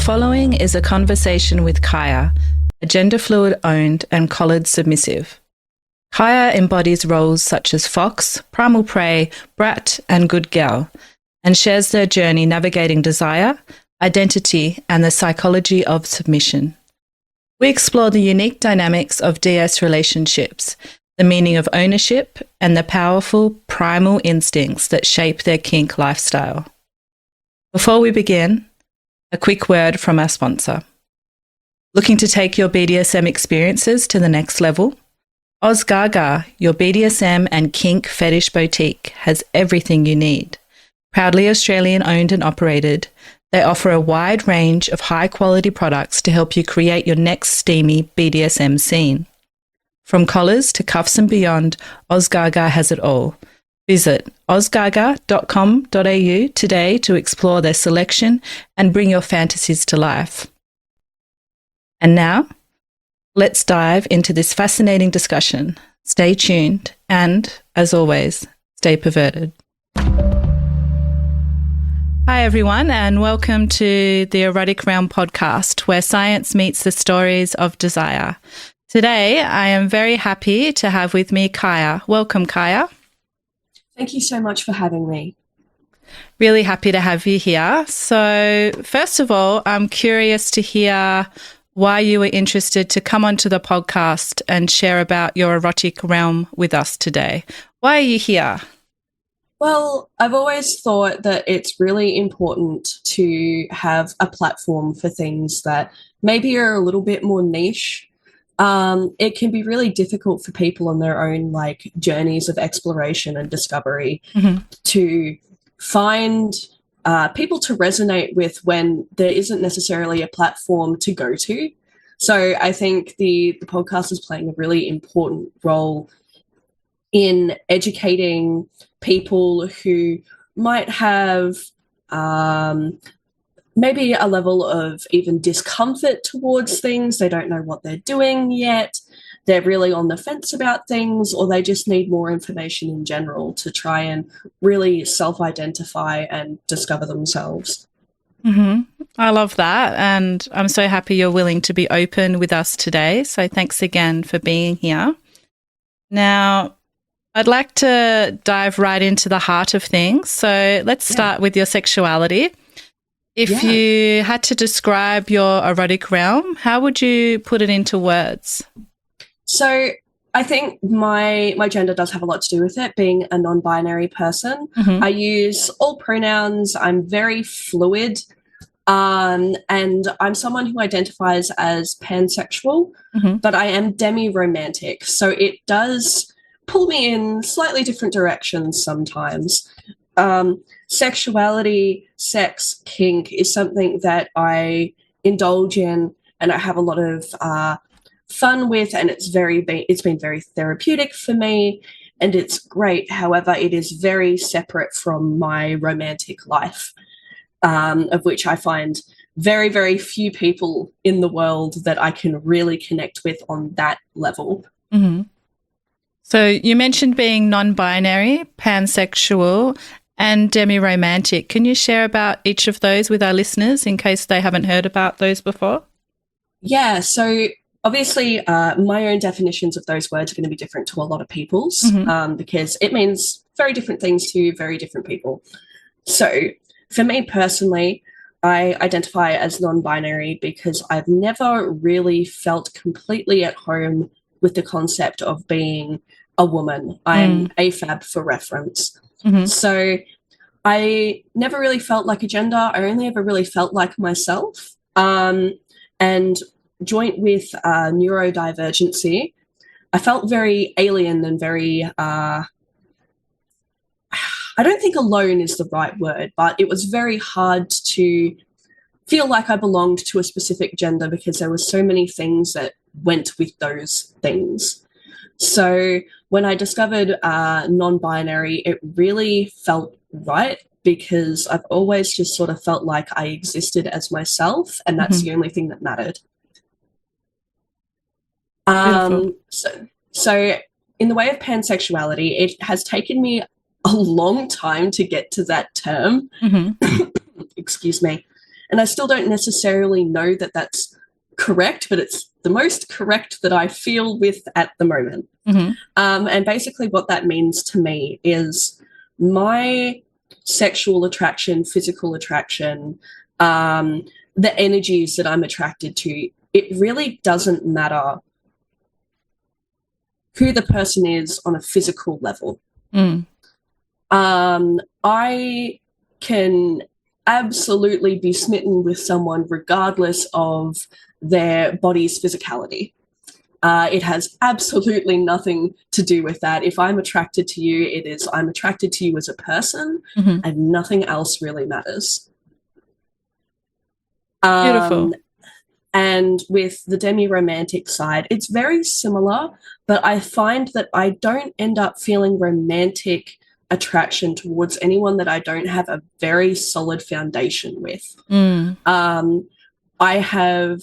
following is a conversation with Kaiah, a genderfluid owned and collared submissive. Kaiah embodies roles such as fox, primal prey, brat, and good gal, and shares their journey navigating desire, identity, and the psychology of submission. We explore the unique dynamics of DS relationships, the meaning of ownership, and the powerful primal instincts that shape their kink lifestyle. Before we begin, a quick word from our sponsor. Looking to take your BDSM experiences to the next level? OzGaga, your BDSM and kink fetish boutique, has everything you need. Proudly Australian owned and operated, they offer a wide range of high-quality products to help you create your next steamy BDSM scene. From collars to cuffs and beyond, OzGaga has it all. Visit ozgaga.com.au today to explore their selection and bring your fantasies to life. And now, let's dive into this fascinating discussion. Stay tuned and, as always, stay perverted. Hi, everyone, and welcome to the Erotic Realm podcast, where science meets the stories of desire. Today, I am very happy to have with me Kaiah. Welcome, Kaiah. Thank you so much for having me. Really happy to have you here. So, first of all, I'm curious to hear why you were interested to come onto the podcast and share about your erotic realm with us today. Why are you here? Well, I've always thought that it's really important to have a platform for things that maybe are a little bit more niche. It can be really difficult for people on their own journeys of exploration and discovery to find people to resonate with when there isn't necessarily a platform to go to. So I think the podcast is playing a really important role in educating people who might have maybe a level of even discomfort towards things. They don't know what they're doing yet. They're really on the fence about things, or they just need more information in general to try and really self-identify and discover themselves. Mm-hmm. I love that. And I'm so happy you're willing to be open with us today. So thanks again for being here. Now, I'd like to dive right into the heart of things. So let's start with your sexuality. If you had to describe your erotic realm, how would you put it into words? So I think my gender does have a lot to do with it, being a non-binary person. I use all pronouns. I'm very fluid. And I'm someone who identifies as pansexual, but I am demi-romantic. So it does pull me in slightly different directions sometimes. Sexuality, sex, kink is something that I indulge in and I have a lot of fun with, and it's been very therapeutic for me, and it's great. However, it is very separate from my romantic life, of which I find very, very few people in the world that I can really connect with on that level. So you mentioned being non-binary, pansexual, and demi-romantic. Can you share about each of those with our listeners in case they haven't heard about those before? Yeah, so obviously my own definitions of those words are going to be different to a lot of people's because it means very different things to very different people. So for me personally, I identify as non-binary because I've never really felt completely at home with the concept of being a woman. I'm AFAB for reference. So I never really felt like a gender. I only ever really felt like myself. And joint with neurodivergency, I felt very alien and very, I don't think alone is the right word, but it was very hard to feel like I belonged to a specific gender because there were so many things that went with those things. So when I discovered non-binary, it really felt right because I've always just sort of felt like I existed as myself, and that's the only thing that mattered. So in the way of pansexuality, it has taken me a long time to get to that term. Excuse me. And I still don't necessarily know that that's correct, but it's the most correct that I feel with at the moment. And basically what that means to me is my sexual attraction, physical attraction, the energies that I'm attracted to, it really doesn't matter who the person is on a physical level. I can absolutely be smitten with someone regardless of their body's physicality. It has absolutely nothing to do with that. If I'm attracted to you, it is I'm attracted to you as a person, and nothing else really matters. Beautiful. And with the demi-romantic side, it's very similar, but I find that I don't end up feeling romantic attraction towards anyone that I don't have a very solid foundation with. I have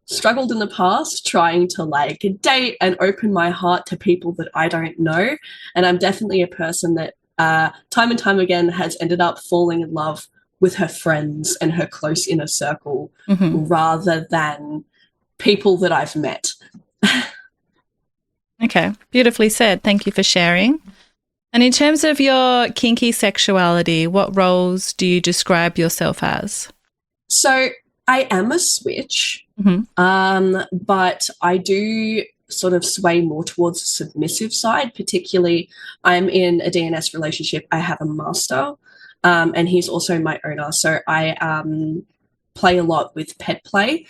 struggled in the past trying to like date and open my heart to people that I don't know, and I'm definitely a person that time and time again has ended up falling in love with her friends and her close inner circle rather than people that I've met. Okay, beautifully said. Thank you for sharing. And in terms of your kinky sexuality, what roles do you describe yourself as? So I am a switch, but I do sort of sway more towards the submissive side. Particularly, I'm in a DNS relationship. I have a master, and he's also my owner. So I play a lot with pet play.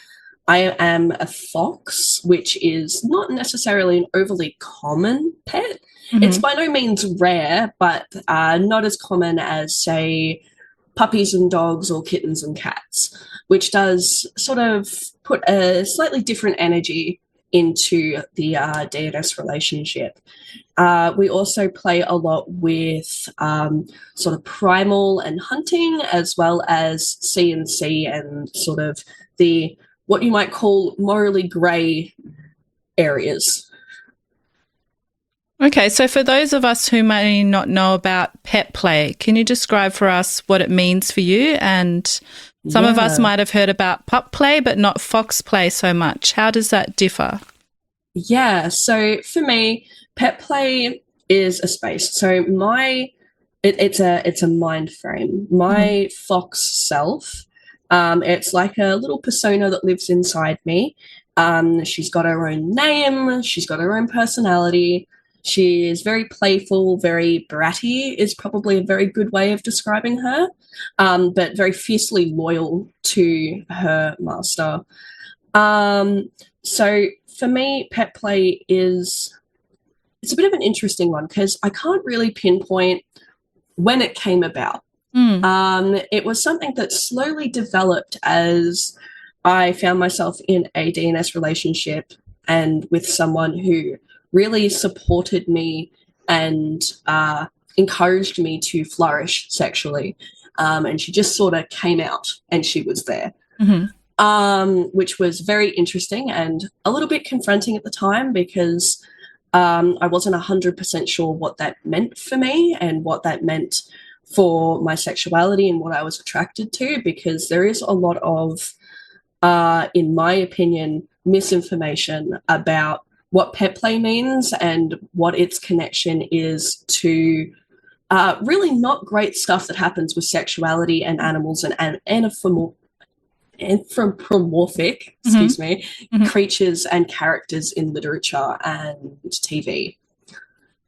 I am a fox, which is not necessarily an overly common pet. It's by no means rare, but not as common as, say, puppies and dogs or kittens and cats, which does sort of put a slightly different energy into the DNS relationship. We also play a lot with sort of primal and hunting, as well as C&C and sort of the what you might call morally grey areas. Okay, so for those of us who may not know about pet play, can you describe for us what it means for you? And some of us might have heard about pup play, but not fox play so much. How does that differ? Yeah, so for me, pet play is a space. So it's a mind frame. My fox self, it's like a little persona that lives inside me. She's got her own name. She's got her own personality. She is very playful, very bratty is probably a very good way of describing her, but very fiercely loyal to her master. So for me, pet play it's a bit of an interesting one because I can't really pinpoint when it came about. It was something that slowly developed as I found myself in a DNS relationship and with someone who really supported me and encouraged me to flourish sexually. And she just sort of came out and she was there, which was very interesting and a little bit confronting at the time because I wasn't 100% sure what that meant for me and what that meant for my sexuality and what I was attracted to, because there is a lot of, in my opinion, misinformation about what pet play means and what its connection is to really not great stuff that happens with sexuality and animals and anthropomorphic, creatures and characters in literature and TV.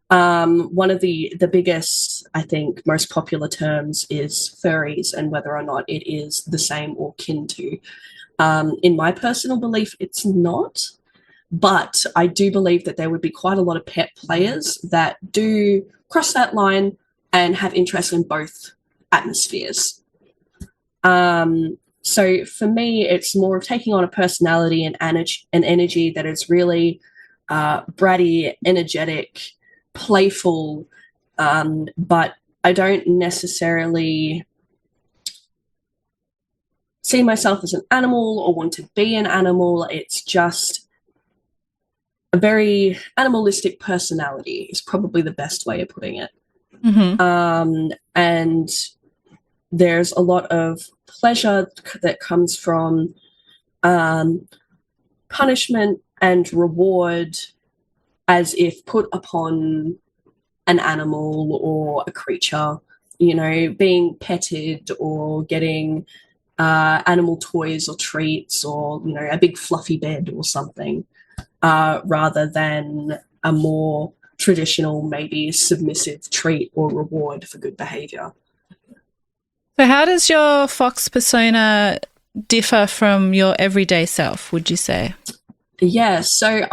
One of the biggest, I think, most popular terms is furries and whether or not it is the same or kin to. In my personal belief, it's not. But I do believe that there would be quite a lot of pet players that do cross that line and have interest in both atmospheres. So for me, it's more of taking on a personality and an energy that is really bratty, energetic, playful, but I don't necessarily see myself as an animal or want to be an animal. It's just a very animalistic personality is probably the best way of putting it. And there's a lot of pleasure that comes from punishment and reward as if put upon an animal or a creature, you know, being petted or getting animal toys or treats or, you know, a big fluffy bed or something, rather than a more traditional, maybe submissive treat or reward for good behavior. So how does your fox persona differ from your everyday self, would you say? Yeah, so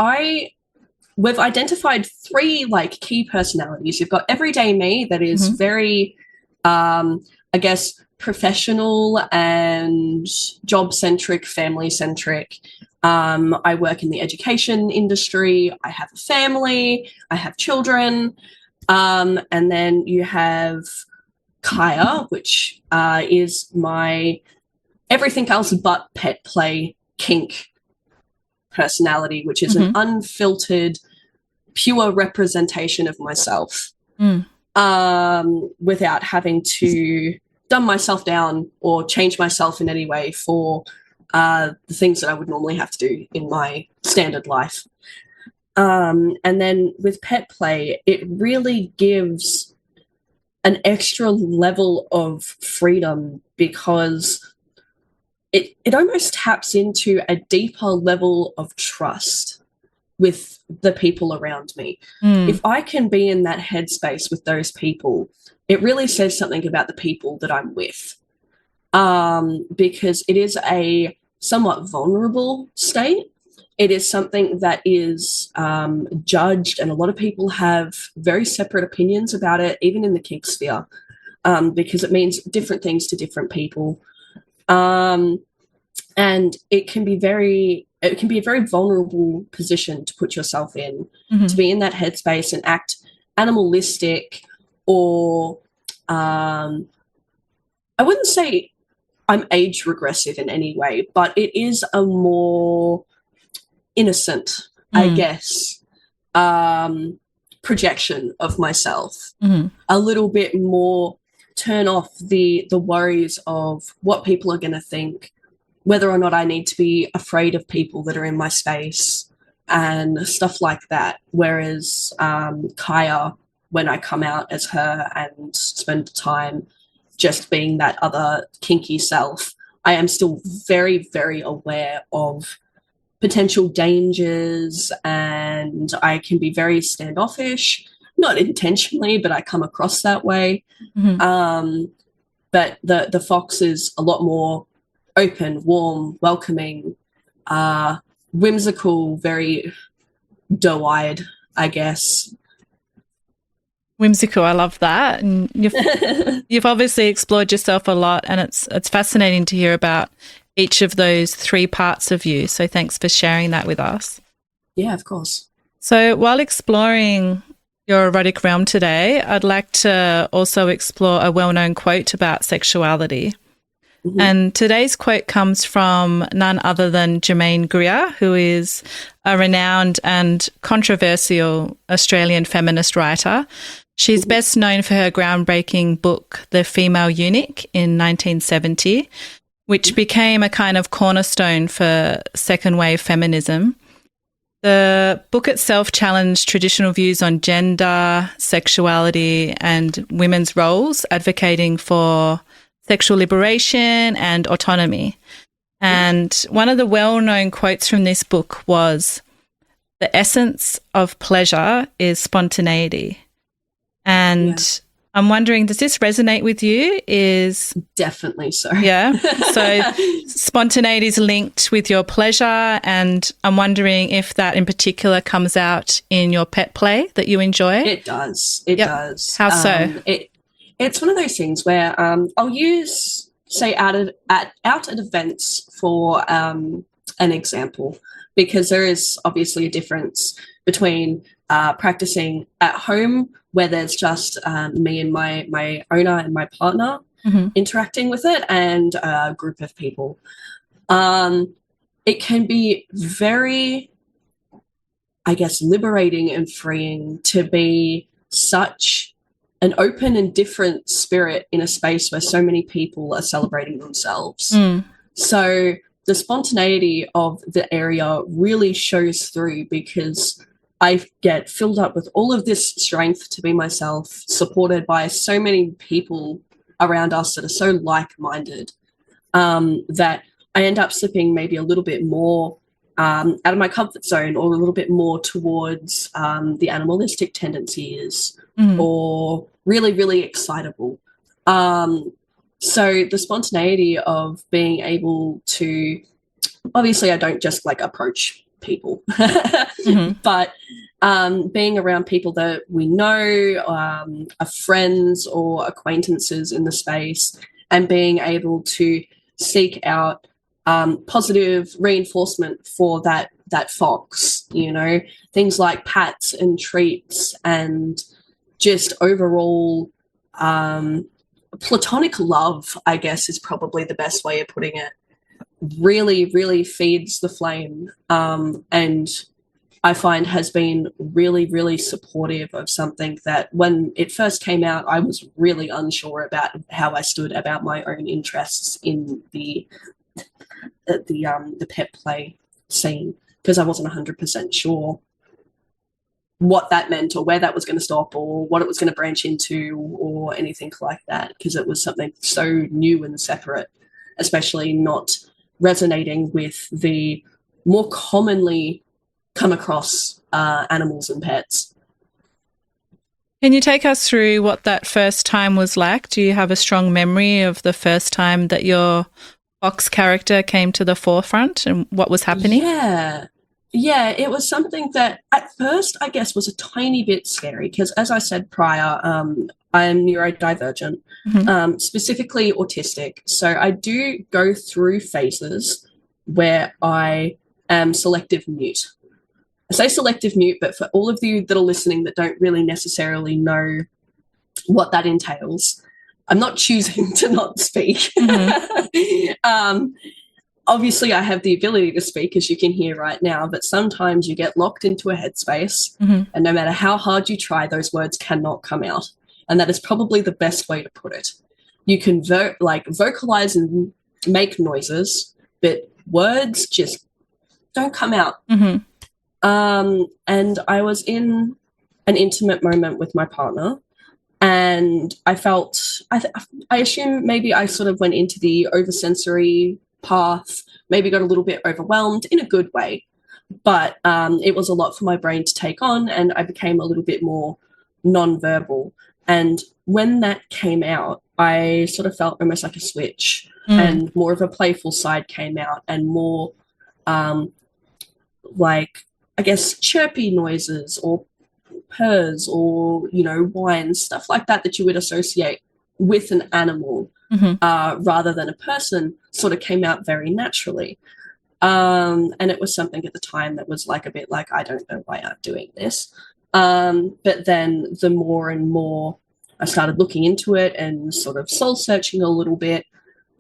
we've identified three like key personalities. You've got everyday me that is very, I guess, professional and job-centric, family-centric. I work in the education industry. I have a family. I have children. And then you have Kaiah, which is my everything else but pet play kink personality, which is an unfiltered, pure representation of myself, without having to dumb myself down or change myself in any way for the things that I would normally have to do in my standard life. And then with pet play, it really gives an extra level of freedom because it almost taps into a deeper level of trust with the people around me. If I can be in that headspace with those people, it really says something about the people that I'm with, because it is a somewhat vulnerable state. It is something that is judged, and a lot of people have very separate opinions about it, even in the kink sphere, because it means different things to different people. And it can be a very vulnerable position to put yourself in, to be in that headspace and act animalistic, or I wouldn't say I'm age regressive in any way, but it is a more innocent, I guess, projection of myself. A little bit more turn off the worries of what people are going to think, whether or not I need to be afraid of people that are in my space and stuff like that. Whereas Kaiah, when I come out as her and spend time just being that other kinky self, I am still very, very aware of potential dangers, and I can be very standoffish, not intentionally, but I come across that way. But the fox is a lot more open, warm, welcoming, whimsical, very doe-eyed, I guess. Whimsical, I love that. And you've obviously explored yourself a lot, and it's fascinating to hear about each of those three parts of you. So thanks for sharing that with us. Yeah, of course. So while exploring your erotic realm today, I'd like to also explore a well-known quote about sexuality. And today's quote comes from none other than Germaine Greer, who is a renowned and controversial Australian feminist writer. She's best known for her groundbreaking book, The Female Eunuch, in 1970, which became a kind of cornerstone for second wave feminism. The book itself challenged traditional views on gender, sexuality, and women's roles, advocating for sexual liberation and autonomy. And one of the well-known quotes from this book was, "The essence of pleasure is spontaneity." And I'm wondering, does this resonate with you? Definitely so. Yeah. So spontaneity is linked with your pleasure, and I'm wondering if that in particular comes out in your pet play that you enjoy. It does. It does. How so? It's one of those things where I'll use, say, out at events for an example, because there is obviously a difference between practicing at home, where there's just me and my owner and my partner interacting with it, and a group of people. It can be very, I guess, liberating and freeing to be such an open and different spirit in a space where so many people are celebrating themselves. So the spontaneity of the area really shows through, because I get filled up with all of this strength to be myself, supported by so many people around us that are so like-minded, that I end up slipping maybe a little bit more out of my comfort zone, or a little bit more towards the animalistic tendencies, or really, really excitable. So the spontaneity of being able to, obviously I don't just like approach people, but being around people that we know, are friends or acquaintances in the space, and being able to seek out positive reinforcement for that fox, you know, things like pats and treats, and just overall platonic love, I guess, is probably the best way of putting it, really, really feeds the flame, and I find has been really, really supportive of something that when it first came out, I was really unsure about how I stood about my own interests in the pet play scene, because I wasn't 100% sure what that meant, or where that was going to stop, or what it was going to branch into, or anything like that, because it was something so new and separate, especially not resonating with the more commonly come across animals and pets. Can you take us through what that first time was like? Do you have a strong memory of the first time that your fox character came to the forefront and what was happening? Yeah, it was something that at first, I guess, was a tiny bit scary, because, as I said prior, I am neurodivergent, specifically autistic. So I do go through phases where I am selective mute. I say selective mute, but for all of you that are listening that don't really necessarily know what that entails, I'm not choosing to not speak. Obviously, I have the ability to speak, as you can hear right now, but sometimes you get locked into a headspace, and no matter how hard you try, those words cannot come out. And that is probably the best way to put it. You can vocalize and make noises, but words just don't come out. And I was in an intimate moment with my partner, and I felt, I assume maybe I sort of went into the oversensory path, maybe got a little bit overwhelmed in a good way, but it was a lot for my brain to take on, and I became a little bit more non-verbal. And when that came out, I sort of felt almost like a switch, and more of a playful side came out, and more like, I guess, chirpy noises, or purrs, or, you know, whines, stuff like that you would associate with an animal, rather than a person, sort of came out very naturally. And it was something at the time that was like a bit like, I don't know why I'm doing this. But then the more and more I started looking into it and sort of soul searching a little bit,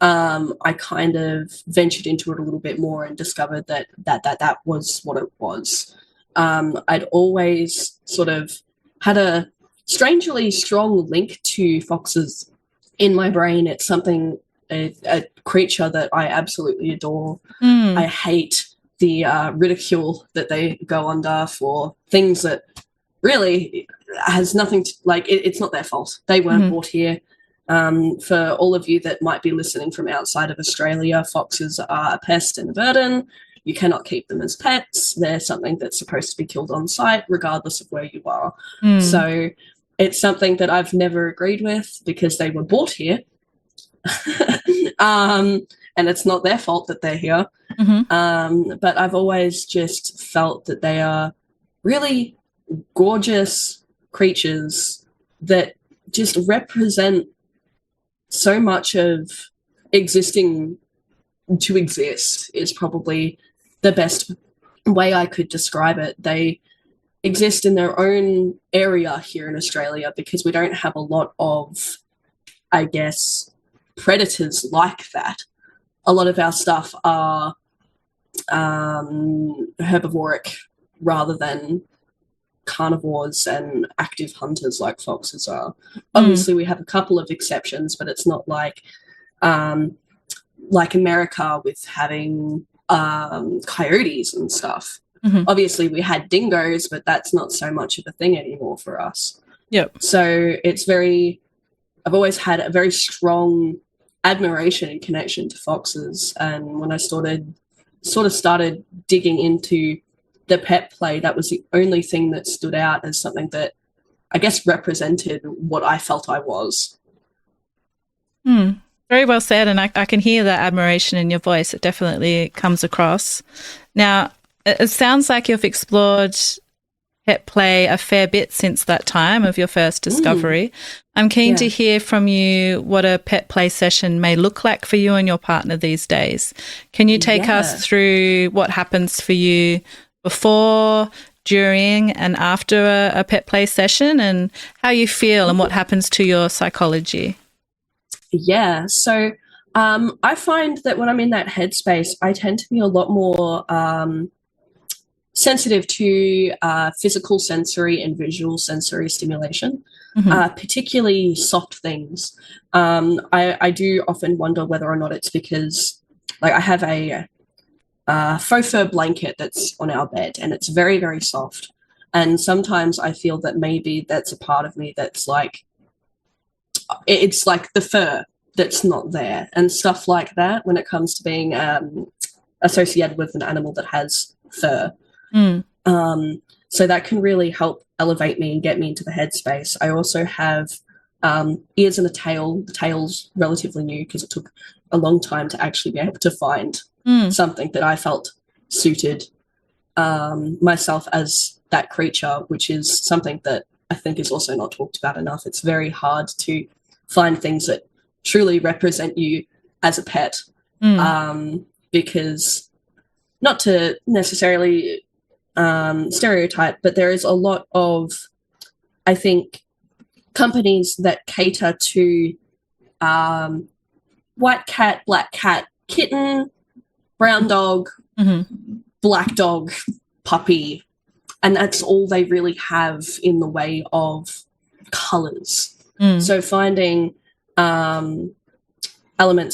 I kind of ventured into it a little bit more and discovered that was what it was. I'd always sort of had a strangely strong link to foxes in my brain. It's something, a creature that I absolutely adore. I hate the ridicule that they go under for things that really has nothing to, like, it's not their fault. They weren't brought here. For all of you that might be listening from outside of Australia, foxes are a pest and a burden. You cannot keep them as pets. They're something that's supposed to be killed on sight, regardless of where you are. So it's something that I've never agreed with, because they were brought here. And it's not their fault that they're here. But I've always just felt that they are really gorgeous creatures that just represent so much of existing to exist, is probably the best way I could describe it. They exist in their own area here in Australia, because we don't have a lot of, I guess, predators like that. A lot of our stuff are herbivoric rather than carnivores and active hunters like foxes are. Obviously, we have a couple of exceptions, but it's not like America with having coyotes and stuff. Obviously, we had dingoes, but that's not so much of a thing anymore for us. Yep. So I've always had a very strong admiration and connection to foxes. And when I started digging into the pet play, that was the only thing that stood out as something that I guess represented what I felt I was. Very well said, and I can hear that admiration in your voice. It definitely comes across. Now, it sounds like you've explored pet play a fair bit since that time of your first discovery. I'm keen to hear from you what a pet play session may look like for you and your partner these days. Can you take us through what happens for you before, during, and after a pet play session, and how you feel and what happens to your psychology? Yeah, so I find that when I'm in that headspace, I tend to be a lot more sensitive to physical sensory and visual sensory stimulation, particularly soft things. I do often wonder whether or not it's because, like, I have a faux fur blanket that's on our bed, and it's very, very soft. And sometimes I feel that maybe that's a part of me that's like, it's like the fur that's not there and stuff like that when it comes to being associated with an animal that has fur. So that can really help elevate me and get me into the headspace. I also have ears and a tail. The tail's relatively new because it took a long time to actually be able to find something that I felt suited myself as that creature, which is something that I think is also not talked about enough. It's very hard to find things that truly represent you as a pet, because, not to necessarily stereotype, but there is a lot of, I think, companies that cater to white cat, black cat, kitten, brown dog, black dog, puppy, and that's all they really have in the way of colours. So finding elements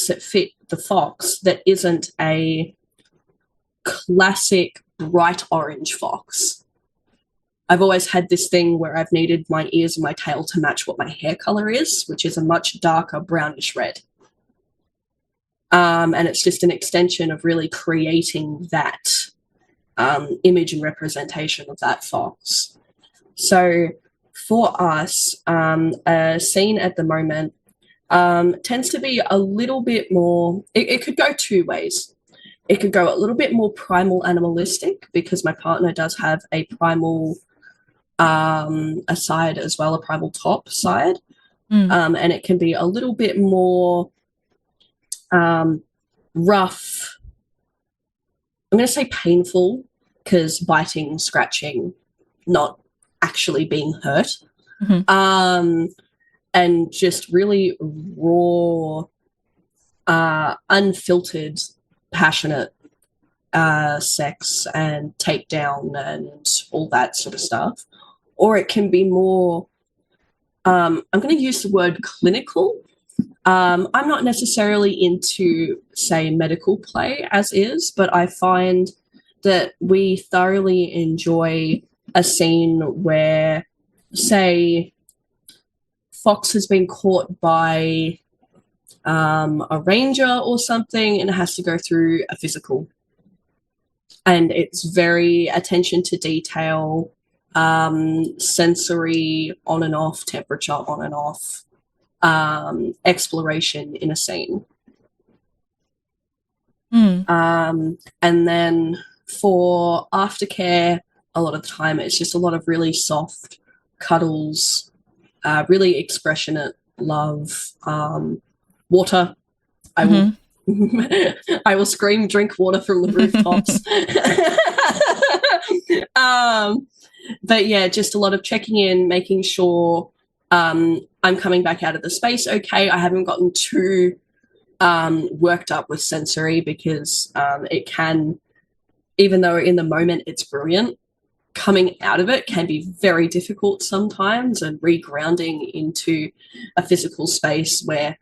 that fit the fox that isn't a classic bright orange fox. I've always had this thing where I've needed my ears and my tail to match what my hair color is, which is a much darker brownish red. And it's just an extension of really creating that image and representation of that fox. So for us, a scene at the moment tends to be a little bit more, it could go two ways. It could go a little bit more primal animalistic, because my partner does have a primal a side as well, a primal top side. And it can be a little bit more rough. I'm going to say painful, because biting, scratching, not actually being hurt. And just really raw, unfiltered, passionate sex and takedown and all that sort of stuff. Or it can be more, I'm going to use the word clinical. I'm not necessarily into, say, medical play as is, but I find that we thoroughly enjoy a scene where, say, fox has been caught by a ranger or something and it has to go through a physical. And it's very attention to detail, sensory on and off, temperature on and off, exploration in a scene. And then for aftercare, a lot of the time it's just a lot of really soft cuddles, really expressionate love, water. I will I will scream, drink water from the rooftops. But yeah, just a lot of checking in, making sure I'm coming back out of the space okay. I haven't gotten too worked up with sensory, because it can, even though in the moment it's brilliant, coming out of it can be very difficult sometimes, and regrounding into a physical space where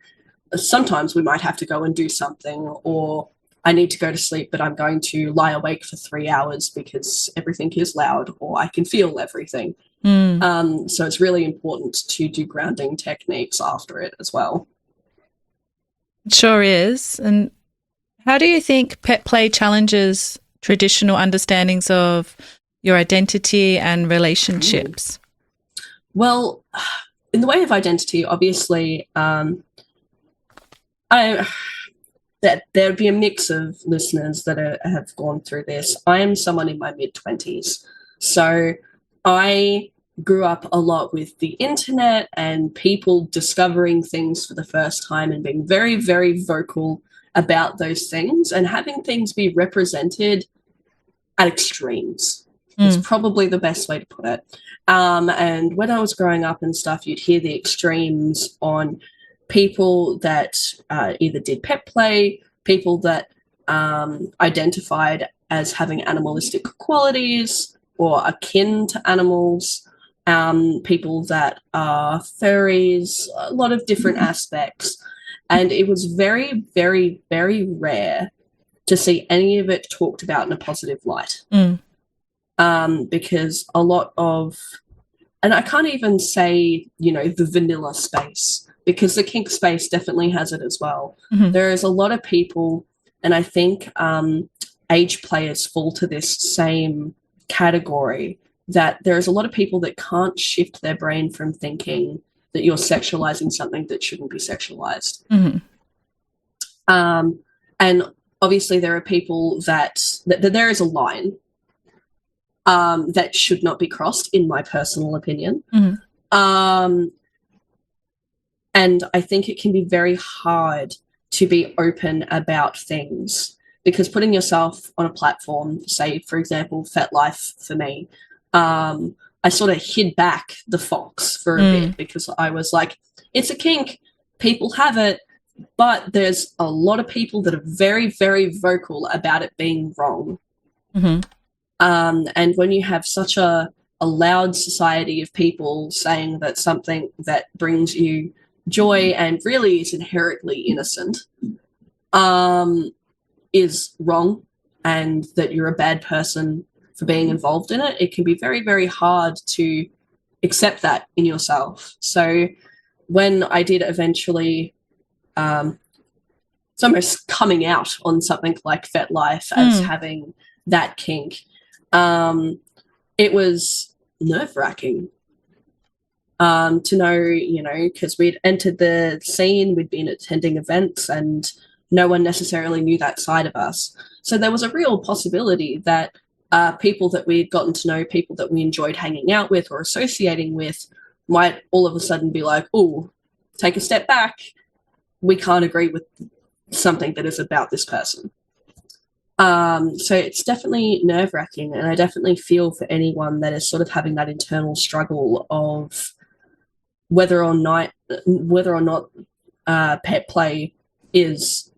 sometimes we might have to go and do something, or I need to go to sleep, but I'm going to lie awake for 3 hours because everything is loud, or I can feel everything. So it's really important to do grounding techniques after it as well. It sure is. And how do you think pet play challenges traditional understandings of your identity and relationships? Well, in the way of identity, obviously, there'd be a mix of listeners that have gone through this. I am someone in my mid-20s, so I grew up a lot with the internet and people discovering things for the first time and being very, very vocal about those things, and having things be represented at extremes is probably the best way to put it. And when I was growing up and stuff, you'd hear the extremes on people that either did pet play, people that identified as having animalistic qualities or akin to animals, people that are furries, a lot of different aspects. And it was very, very, very rare to see any of it talked about in a positive light. Because a lot of, and I can't even say, the vanilla space, because the kink space definitely has it as well. There is a lot of people, and I think age players fall to this same category, that there's a lot of people that can't shift their brain from thinking that you're sexualizing something that shouldn't be sexualized. And obviously there are people that there is a line that should not be crossed, in my personal opinion. And I think it can be very hard to be open about things, because putting yourself on a platform, say, for example, FetLife for me, I sort of hid back the fox for a bit, because I was like, it's a kink, people have it, but there's a lot of people that are very, very vocal about it being wrong. And when you have such a loud society of people saying that something that brings you joy and really is inherently innocent is wrong, and that you're a bad person for being involved in it, it can be very, very hard to accept that in yourself. So when I did eventually, it's almost coming out on something like FetLife as having that kink, it was nerve-wracking to know, because we'd entered the scene, we'd been attending events, and no one necessarily knew that side of us. So there was a real possibility that people that we'd gotten to know, people that we enjoyed hanging out with or associating with, might all of a sudden be like, oh, take a step back, we can't agree with something that is about this person. So it's definitely nerve-wracking, and I definitely feel for anyone that is sort of having that internal struggle of whether or not pet play is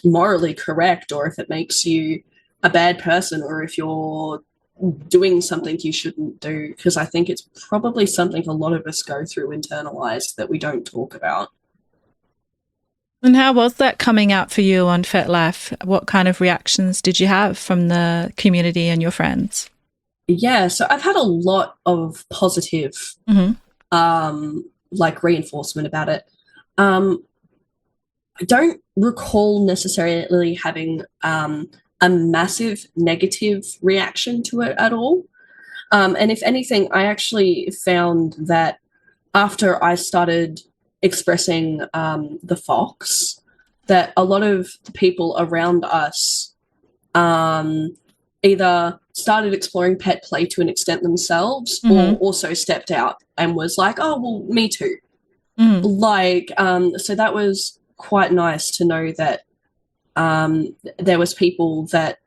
morally correct, or if it makes you a bad person, or if you're doing something you shouldn't do, because I think it's probably something a lot of us go through internalized that we don't talk about. And how was that coming out for you on FetLife? What kind of reactions did you have from the community and your friends? Yeah, so I've had a lot of positive like reinforcement about it. I don't recall necessarily having a massive negative reaction to it at all. And if anything, I actually found that after I started expressing the fox, that a lot of the people around us either started exploring pet play to an extent themselves, or also stepped out and was like, oh, well, me too. So that was quite nice to know that there was people that,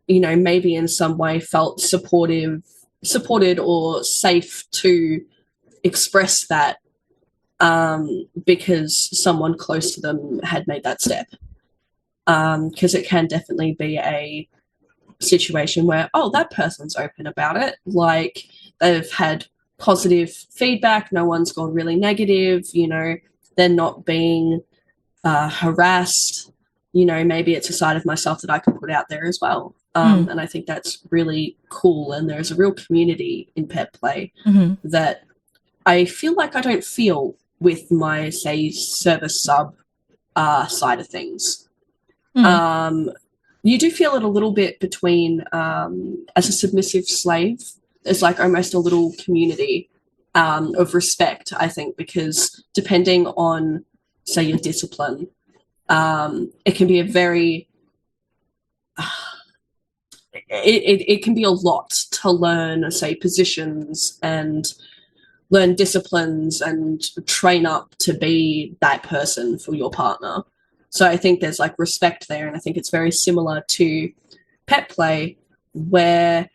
maybe in some way felt supported or safe to express that, because someone close to them had made that step. Because it can definitely be situation where, oh, that person's open about it. Like they've had positive feedback. No one's gone really negative. You know, they're not being harassed. You know, maybe it's a side of myself that I can put out there as well. And I think that's really cool. And there's a real community in pet play that I feel like I don't feel with my, say, service sub side of things. You do feel it a little bit between, as a submissive slave, there's like almost a little community of respect, I think, because depending on, say, your discipline, it can be a very... It can be a lot to learn, say, positions and learn disciplines and train up to be that person for your partner. So I think there's like respect there, and I think it's very similar to pet play where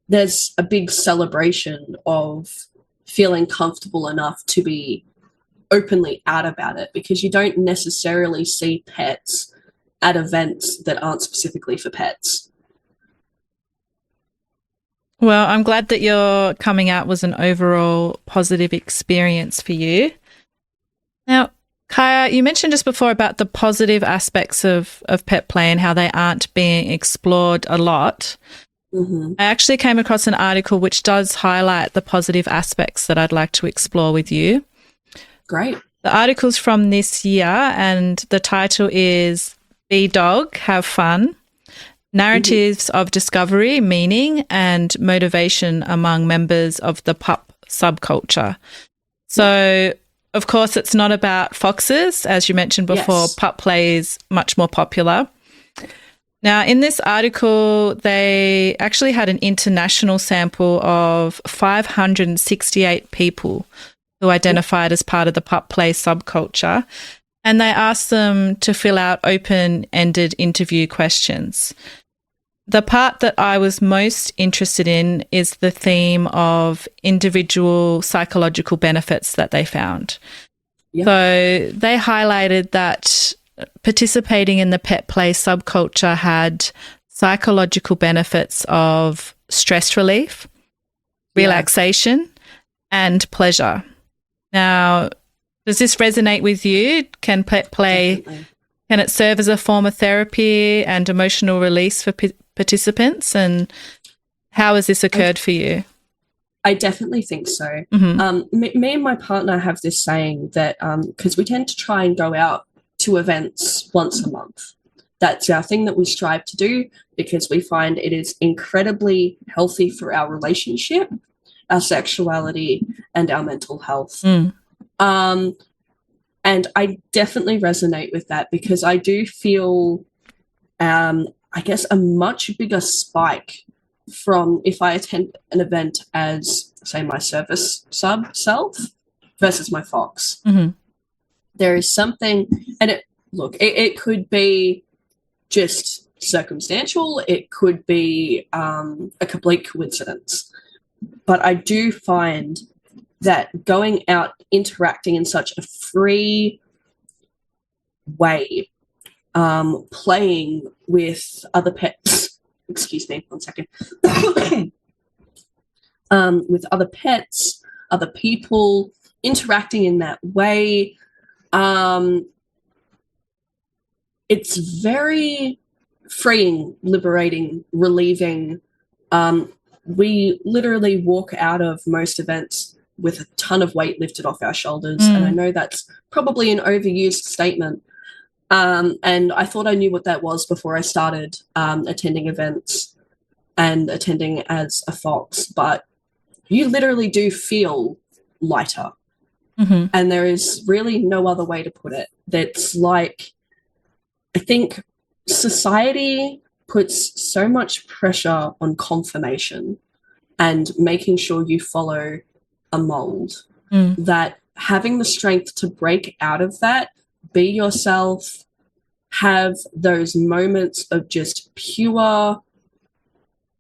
there's a big celebration of feeling comfortable enough to be openly out about it, because you don't necessarily see pets at events that aren't specifically for pets. Well, I'm glad that your coming out was an overall positive experience for you. Now, Kaiah, you mentioned just before about the positive aspects of pet play and how they aren't being explored a lot. I actually came across an article which does highlight the positive aspects that I'd like to explore with you. Great. The article's from this year and the title is Be Dog, Have Fun, Narratives of Discovery, Meaning and Motivation Among Members of the Pup Subculture. So, of course, it's not about foxes. As you mentioned before, pup play is much more popular. Now, in this article, they actually had an international sample of 568 people who identified as part of the pup play subculture, and they asked them to fill out open-ended interview questions. The part that I was most interested in is the theme of individual psychological benefits that they found. So they highlighted that participating in the pet play subculture had psychological benefits of stress relief, relaxation, and pleasure. Now, does this resonate with you? Can pet play, Definitely. can it serve as a form of therapy and emotional release for participants? And how has this occurred for you? I definitely think so. Me and my partner have this saying that because we tend to try and go out to events once a month. That's our thing that we strive to do, because we find it is incredibly healthy for our relationship, our sexuality, and our mental health. And I definitely resonate with that, because I do feel, I guess, a much bigger spike from if I attend an event as, say, my service sub self versus my fox. There is something, and it could be just circumstantial, it could be a complete coincidence, but I do find that going out, interacting in such a free way, playing with other pets, excuse me, 1 second, with other pets, other people, interacting in that way, it's very freeing, liberating, relieving. We literally walk out of most events with a ton of weight lifted off our shoulders. And I know that's probably an overused statement. And I thought I knew what that was before I started attending events and attending as a fox. But you literally do feel lighter. And there is really no other way to put it. That's like, I think society puts so much pressure on confirmation and making sure you follow a mold, that having the strength to break out of that, be yourself, have those moments of just pure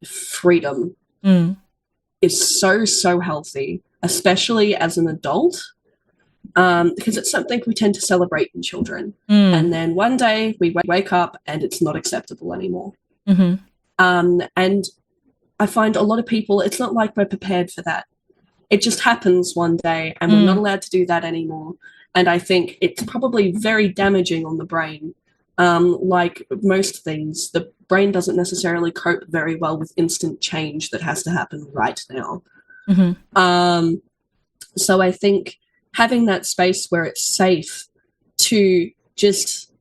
freedom is so, so healthy, especially as an adult. because it's something we tend to celebrate in children. And then one day we wake up and it's not acceptable anymore. And I find a lot of people, it's not like we're prepared for that. It just happens one day and we're not allowed to do that anymore. And I think it's probably very damaging on the brain. Like most things, the brain doesn't necessarily cope very well with instant change that has to happen right now. So I think having that space where it's safe to just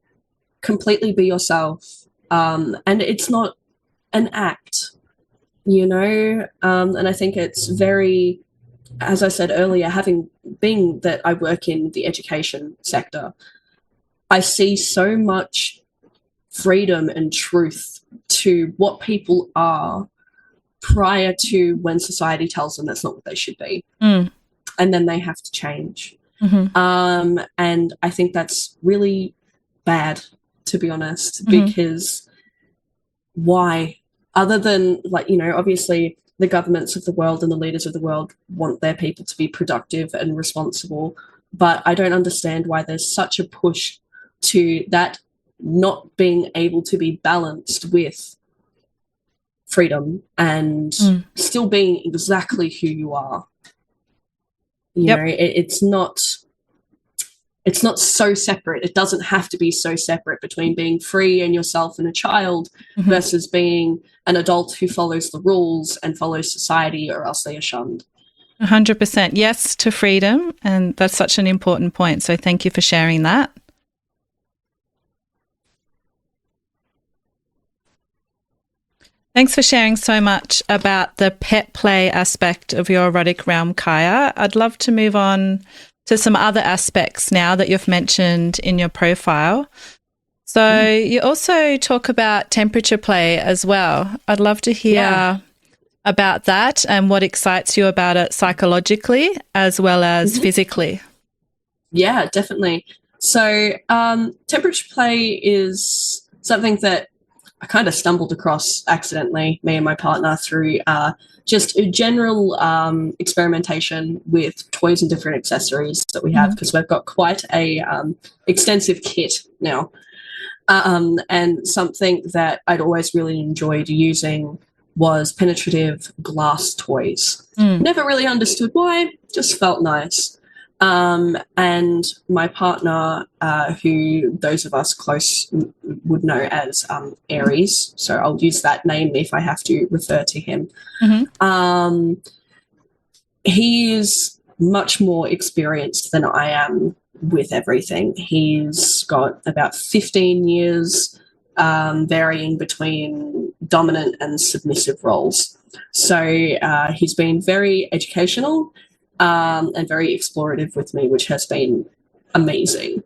completely be yourself, and it's not an act, you know, and I think it's very, as I said earlier, being that I work in the education sector, I see so much freedom and truth to what people are prior to when society tells them that's not what they should be. And then they have to change. And I think that's really bad, to be honest, because why? Other than, like, you know, obviously the governments of the world and the leaders of the world want their people to be productive and responsible, but I don't understand why there's such a push to that not being able to be balanced with freedom and still being exactly who you are. You know, it's not so separate. It doesn't have to be so separate between being free and yourself and a child versus being an adult who follows the rules and follows society, or else they are shunned. 100% yes to freedom, and that's such an important point. So thank you for sharing that. Thanks for sharing so much about the pet play aspect of your erotic realm, Kaiah. I'd love to move on to some other aspects now that you've mentioned in your profile. So you also talk about temperature play as well. I'd love to hear about that and what excites you about it psychologically as well as physically. Yeah, definitely. So temperature play is something that I kind of stumbled across accidentally, me and my partner, through just a general experimentation with toys and different accessories that we have, because we've got quite a extensive kit now. And something that I'd always really enjoyed using was penetrative glass toys. Never really understood why, just felt nice. And my partner, who those of us close would know as Aries, so I'll use that name if I have to refer to him. He is much more experienced than I am with everything. He's got about 15 years varying between dominant and submissive roles. So he's been very educational and very explorative with me, which has been amazing.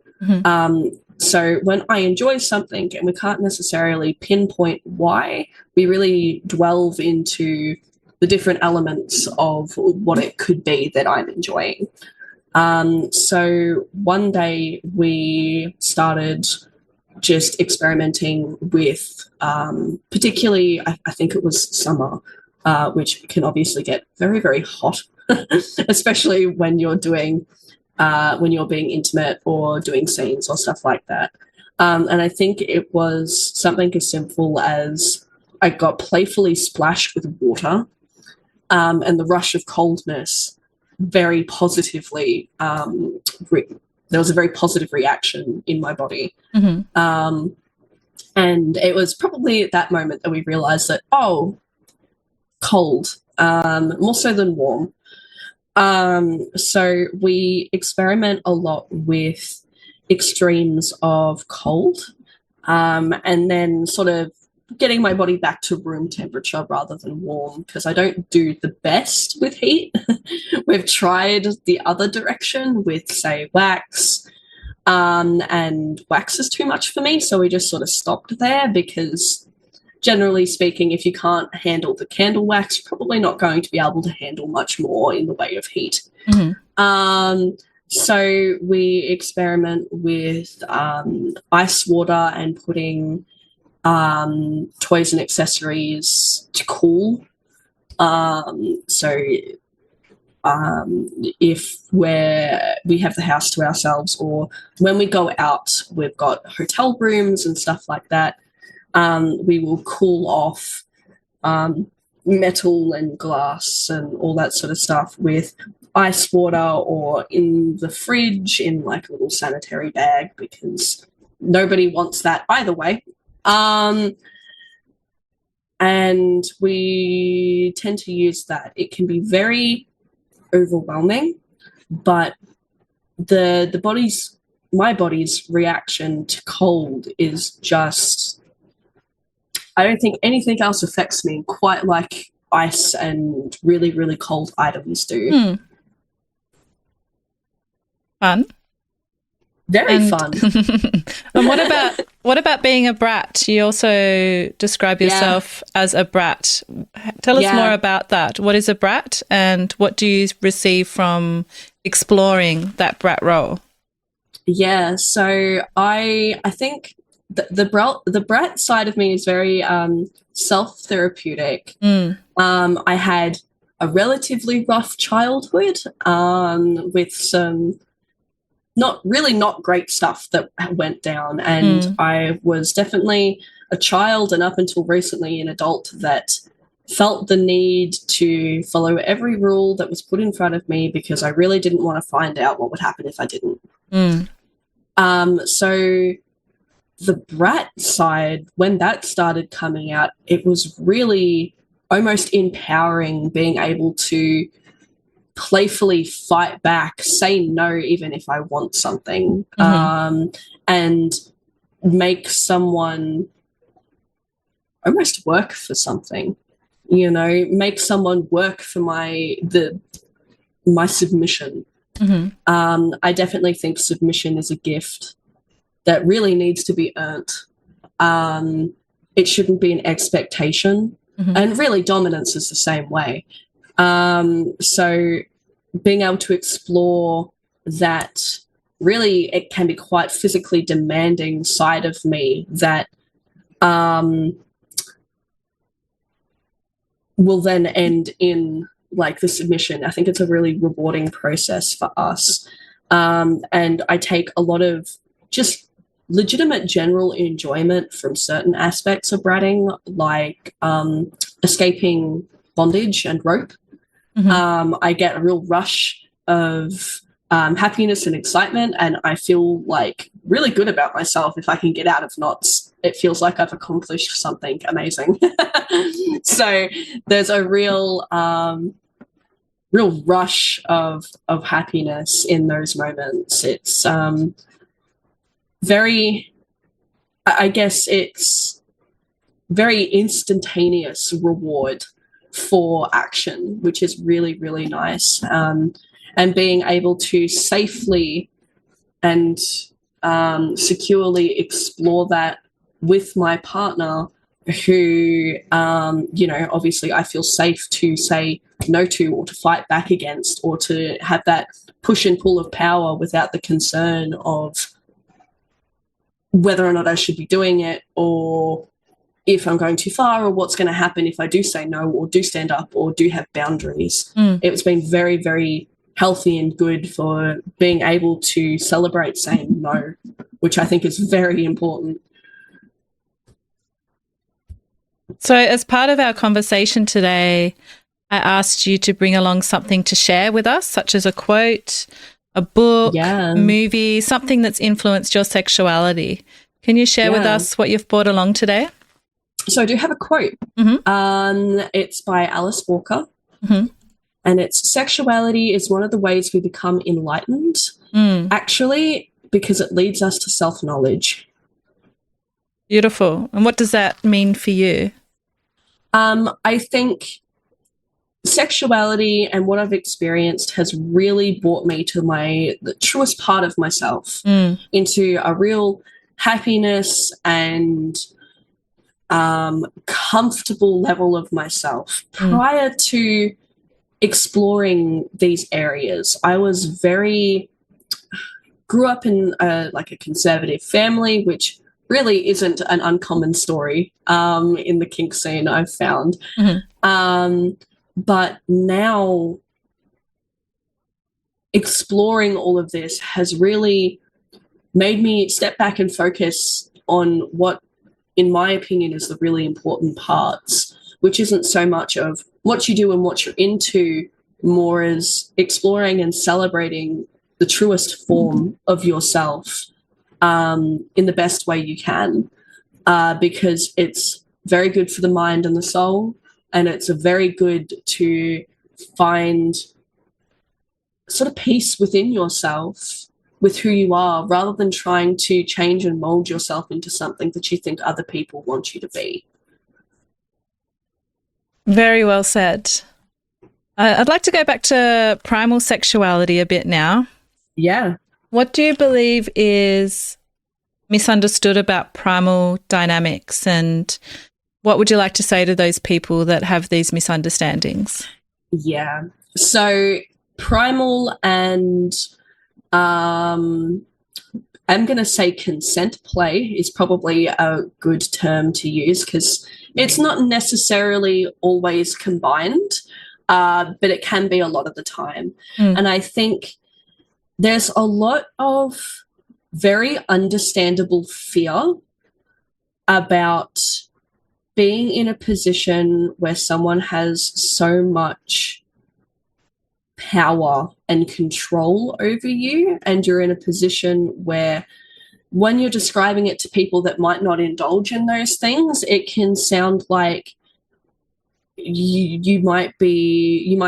So when I enjoy something and we can't necessarily pinpoint why, we really delve into the different elements of what it could be that I'm enjoying. So one day we started just experimenting with particularly, I think it was summer, which can obviously get very, very hot, especially when you're doing when you're being intimate or doing scenes or stuff like that. And I think it was something as simple as I got playfully splashed with water, and the rush of coldness very positively, there was a very positive reaction in my body. And it was probably at that moment that we realized that, oh, cold, more so than warm. So we experiment a lot with extremes of cold, and then sort of getting my body back to room temperature rather than warm, because I don't do the best with heat. We've tried the other direction with, say, wax, and wax is too much for me, so we just sort of stopped there, because generally speaking, if you can't handle the candle wax, you're probably not going to be able to handle much more in the way of heat. So we experiment with ice water and putting toys and accessories to cool. So if we have the house to ourselves, or when we go out, we've got hotel rooms and stuff like that. We will cool off metal and glass and all that sort of stuff with ice water, or in the fridge in like a little sanitary bag, because nobody wants that either way. And we tend to use that. It can be very overwhelming, but my body's reaction to cold is just, I don't think anything else affects me quite like ice and really, really cold items do. Fun. Very fun. And what about being a brat? You also describe yourself as a brat. Tell us more about that. What is a brat, and what do you receive from exploring that brat role? Yeah, so I think the brat side of me is very self-therapeutic. I had a relatively rough childhood with some not great stuff that went down, and I was definitely a child, and up until recently an adult, that felt the need to follow every rule that was put in front of me, because I really didn't want to find out what would happen if I didn't. So the brat side, when that started coming out, it was really almost empowering, being able to playfully fight back, say no even if I want something, and make someone almost work for something, make someone work for my submission. I definitely think submission is a gift that really needs to be earned. It shouldn't be an expectation, and really dominance is the same way. So being able to explore that, really, it can be quite physically demanding side of me that will then end in like the submission. I think it's a really rewarding process for us. And I take a lot of just legitimate general enjoyment from certain aspects of bratting, like escaping bondage and rope. I get a real rush of happiness and excitement, and I feel like really good about myself if I can get out of knots. It feels like I've accomplished something amazing. So there's a real rush of happiness in those moments. It's very, I guess it's very instantaneous reward for action, which is really, really nice. And being able to safely and securely explore that with my partner, who, obviously I feel safe to say no to, or to fight back against, or to have that push and pull of power without the concern of whether or not I should be doing it, or if I'm going too far, or what's going to happen if I do say no, or do stand up, or do have boundaries. It's been very, very healthy and good for being able to celebrate saying no, which I think is very important. So as part of our conversation today, I asked you to bring along something to share with us, such as a quote, a book, movie, something that's influenced your sexuality. Can you share with us what you've brought along today? So I do have a quote. It's by Alice Walker, and it's, "Sexuality is one of the ways we become enlightened, actually, because it leads us to self-knowledge." Beautiful. And what does that mean for you? I think sexuality and what I've experienced has really brought me to the truest part of myself, into a real happiness and comfortable level of myself. Prior to exploring these areas, I was grew up in a conservative family, which really isn't an uncommon story in the kink scene, I've found. But now exploring all of this has really made me step back and focus on what, in my opinion, is the really important parts, which isn't so much of what you do and what you're into, more as exploring and celebrating the truest form of yourself in the best way you can, because it's very good for the mind and the soul, and it's very good to find sort of peace within yourself with who you are, rather than trying to change and mold yourself into something that you think other people want you to be. Very well said. I'd like to go back to primal sexuality a bit now. Yeah. What do you believe is misunderstood about primal dynamics, and what would you like to say to those people that have these misunderstandings? Yeah. So primal and I'm going to say consent play is probably a good term to use, because it's not necessarily always combined, but it can be a lot of the time. And I think there's a lot of very understandable fear about being in a position where someone has so much power and control over you, and you're in a position where, when you're describing it to people that might not indulge in those things, it can sound like you might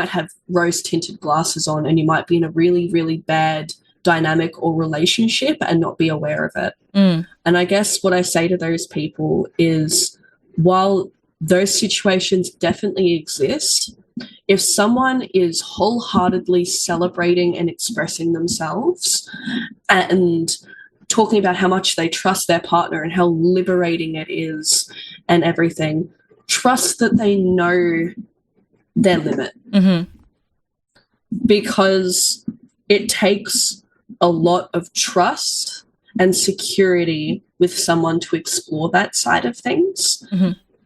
have rose-tinted glasses on, and you might be in a really, really bad dynamic or relationship and not be aware of it. And I guess what I say to those people is, while those situations definitely exist, if someone is wholeheartedly celebrating and expressing themselves and talking about how much they trust their partner and how liberating it is and everything, trust that they know their limit. Because it takes a lot of trust and security with someone to explore that side of things,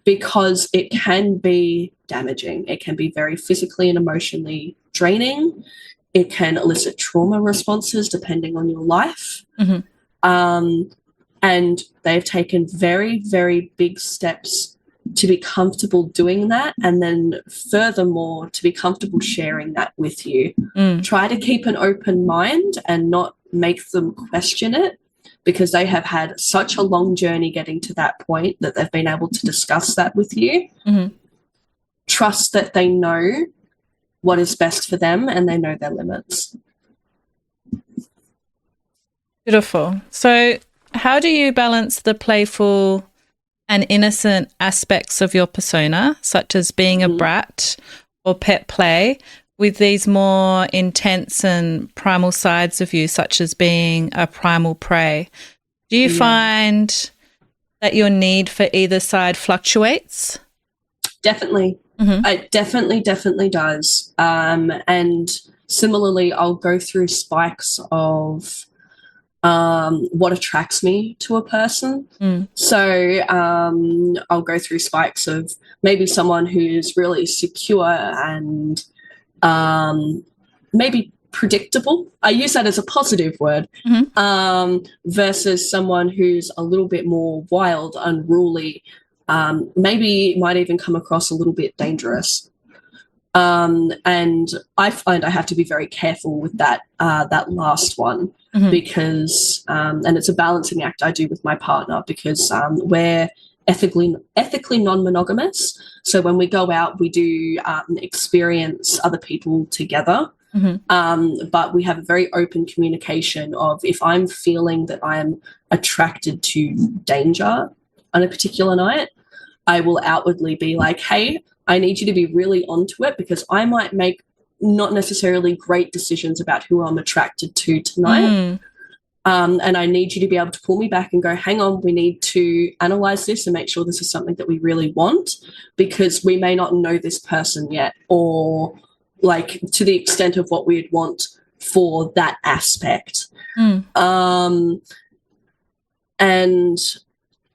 because it can be damaging. It can be very physically and emotionally draining. It can elicit trauma responses depending on your life. And they've taken very, very big steps to be comfortable doing that, and then furthermore to be comfortable sharing that with you. Try to keep an open mind and not make them question it, because they have had such a long journey getting to that point that they've been able to discuss that with you. Trust that they know what is best for them and they know their limits. Beautiful. So how do you balance the playful and innocent aspects of your persona, such as being a brat or pet play, with these more intense and primal sides of you, such as being a primal prey? Do you find that your need for either side fluctuates? Definitely. It definitely does. And similarly, I'll go through spikes of what attracts me to a person. So I'll go through spikes of maybe someone who's really secure and maybe predictable. I use that as a positive word, versus someone who's a little bit more wild, unruly, maybe might even come across a little bit dangerous. And I find I have to be very careful with that last one, because and it's a balancing act I do with my partner, because we're ethically non-monogamous. So when we go out, we do experience other people together. But we have a very open communication of, if I'm feeling that I'm attracted to danger on a particular night, I will outwardly be like, hey, I need you to be really onto it, because I might make not necessarily great decisions about who I'm attracted to tonight. And I need you to be able to pull me back and go, hang on, we need to analyze this and make sure this is something that we really want, because we may not know this person yet, or like to the extent of what we'd want for that aspect. And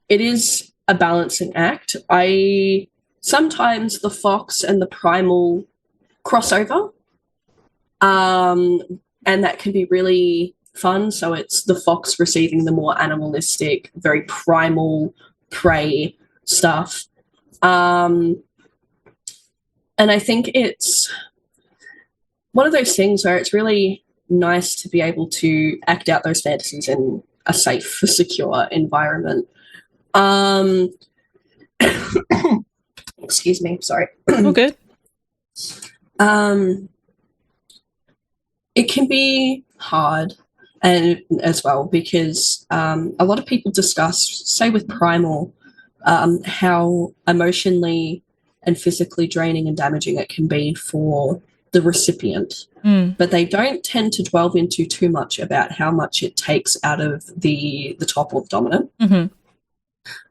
it is a balancing act. Sometimes the fox and the primal crossover, and that can be really fun. So it's the fox receiving the more animalistic, very primal prey stuff. And I think it's one of those things where it's really nice to be able to act out those fantasies in a safe, secure environment. Excuse me, sorry. All good. It can be hard and as well because a lot of people discuss, say with Primal, how emotionally and physically draining and damaging it can be for the recipient. But they don't tend to delve into too much about how much it takes out of the top or the dominant. And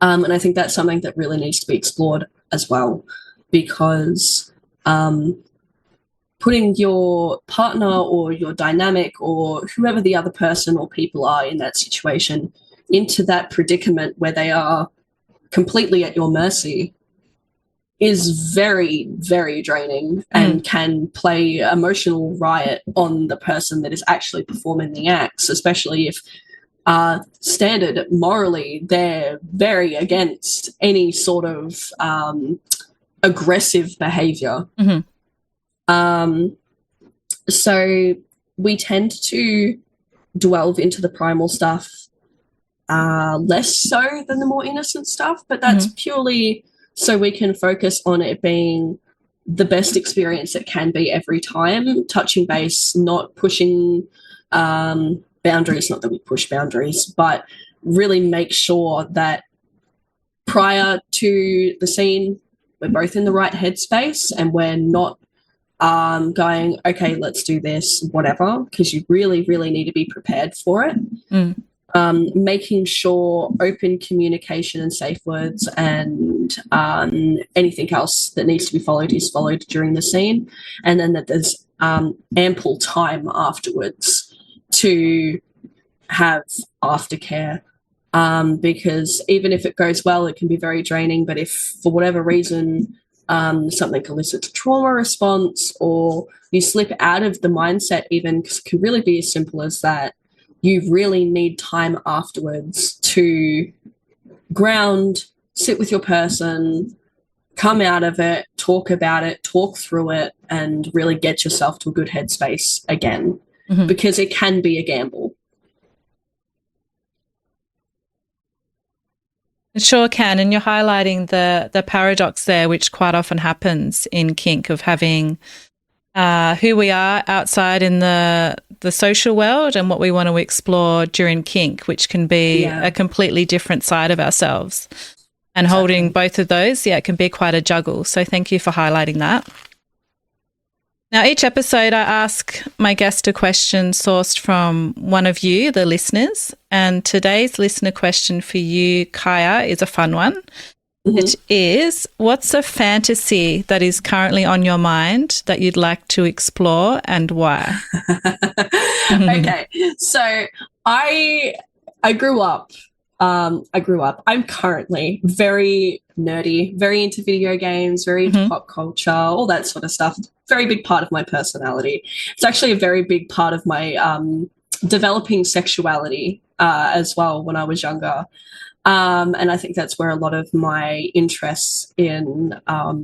I think that's something that really needs to be explored as well, because putting your partner or your dynamic or whoever the other person or people are in that situation into that predicament where they are completely at your mercy is very, very draining and can play emotional riot on the person that is actually performing the acts, especially if standard morally they're very against any sort of aggressive behavior. So we tend to delve into the primal stuff less so than the more innocent stuff, but that's purely so we can focus on it being the best experience it can be every time, touching base, not pushing boundaries, not that we push boundaries, but really make sure that prior to the scene, we're both in the right headspace and we're not going, okay, let's do this, whatever, because you really, really need to be prepared for it. Making sure open communication and safe words and anything else that needs to be followed is followed during the scene, and then that there's ample time afterwards to have aftercare, because even if it goes well, it can be very draining, but if for whatever reason something elicits a trauma response or you slip out of the mindset, even, because it can really be as simple as that, you really need time afterwards to ground, sit with your person, come out of it, talk about it, talk through it, and really get yourself to a good headspace again, because it can be a gamble. It sure can, and you're highlighting the paradox there, which quite often happens in kink, of having who we are outside in the social world and what we want to explore during kink, which can be a completely different side of ourselves. And holding both of those, it can be quite a juggle. So thank you for highlighting that. Now, each episode I ask my guest a question sourced from one of you, the listeners. And today's listener question for you, Kaiah, is a fun one. It is, what's a fantasy that is currently on your mind that you'd like to explore and why? Okay, so I grew up. I'm currently very nerdy, very into video games, very into pop culture, all that sort of stuff. Very big part of my personality. It's actually a very big part of my developing sexuality as well when I was younger. And I think that's where a lot of my interests in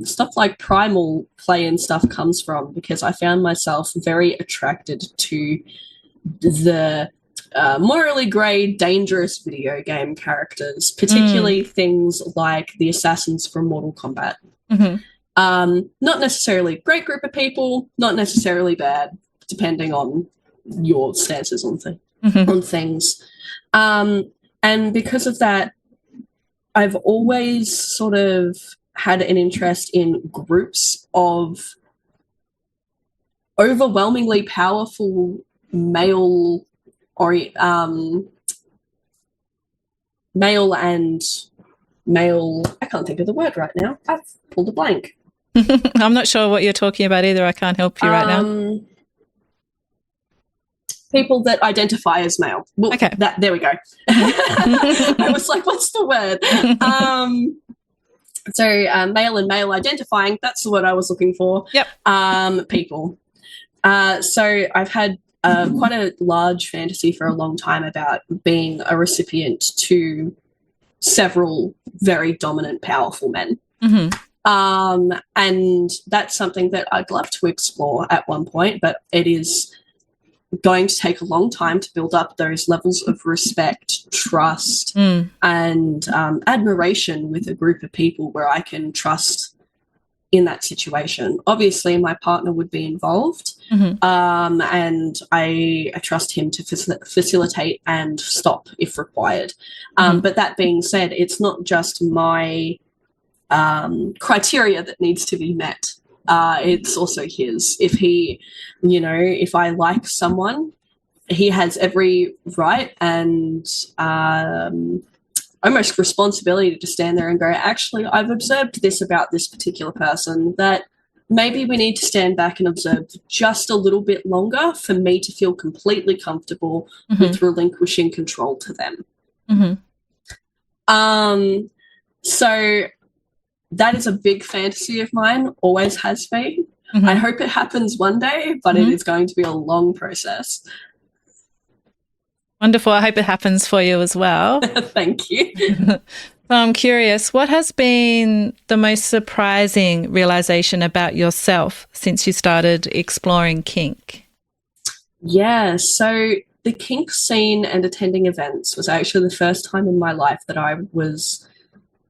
stuff like Primal Play and stuff comes from, because I found myself very attracted to the morally grey, dangerous video game characters, particularly things like the assassins from Mortal Kombat. Not necessarily a great group of people, not necessarily bad, depending on your stances on, on things. And because of that, I've always sort of had an interest in groups of overwhelmingly powerful male and male, I can't think of the word right now. I've pulled a blank. I'm not sure what you're talking about either. I can't help you right now. People that identify as male. Well, okay. There we go. I was like, what's the word? So male and male identifying, that's the word I was looking for. Yep. People. So I've had quite a large fantasy for a long time about being a recipient to several very dominant, powerful men. And that's something that I'd love to explore at one point, but it is going to take a long time to build up those levels of respect, trust, and admiration with a group of people where I can trust in that situation. Obviously, my partner would be involved, and I trust him to facilitate and stop if required. But that being said, it's not just my criteria that needs to be met. It's also his. If he, if I like someone, he has every right and almost responsibility to stand there and go, actually, I've observed this about this particular person that maybe we need to stand back and observe just a little bit longer for me to feel completely comfortable with relinquishing control to them. So that is a big fantasy of mine, always has been. I hope it happens one day, but it is going to be a long process. Wonderful. I hope it happens for you as well. Thank you. So I'm curious, what has been the most surprising realization about yourself since you started exploring kink? Yeah, so the kink scene and attending events was actually the first time in my life that I was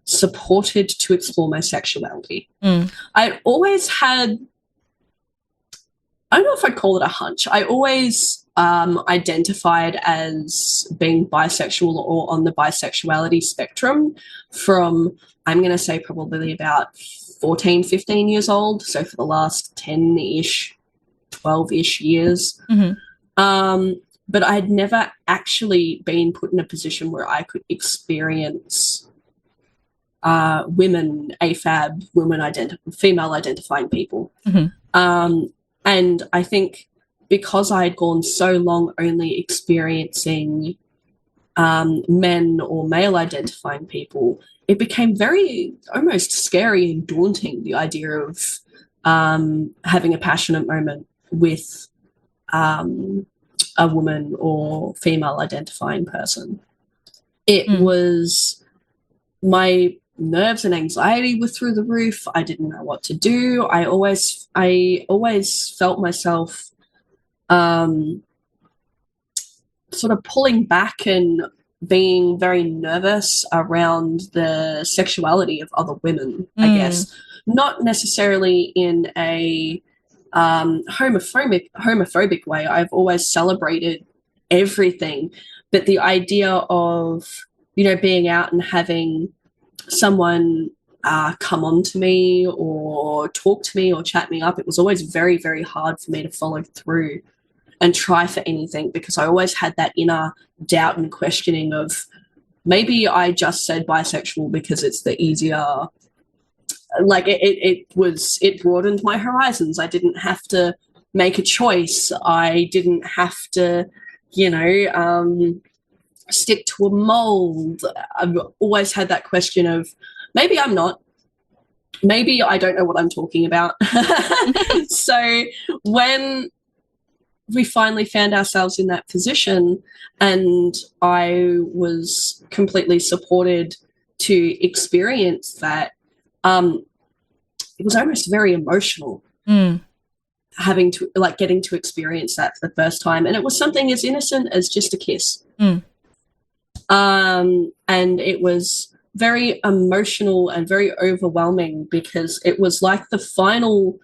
supported to explore my sexuality. I always had, I don't know if I'd call it a hunch. I always identified as being bisexual or on the bisexuality spectrum from, I'm going to say probably about 14, 15 years old. So for the last 10-ish, 12-ish years. But I had never actually been put in a position where I could experience women, AFAB, female identifying people. And I think because I had gone so long only experiencing men or male identifying people, it became very almost scary and daunting, the idea of having a passionate moment with a woman or female identifying person. It was, my nerves and anxiety were through the roof. I didn't know what to do. I always felt myself sort of pulling back and being very nervous around the sexuality of other women, I guess. Not necessarily in a homophobic way. I've always celebrated everything, but the idea of, being out and having someone come on to me or talk to me or chat me up, it was always very, very hard for me to follow through and try for anything, because I always had that inner doubt and questioning of, maybe I just said bisexual because it's the easier, like it broadened my horizons. I didn't have to make a choice. I didn't have to, stick to a mold. I've always had that question of, maybe I'm not, maybe I don't know what I'm talking about. So when we finally found ourselves in that position and I was completely supported to experience that, it was almost very emotional. Having to, getting to experience that for the first time. And it was something as innocent as just a kiss. And it was very emotional and very overwhelming, because it was like the final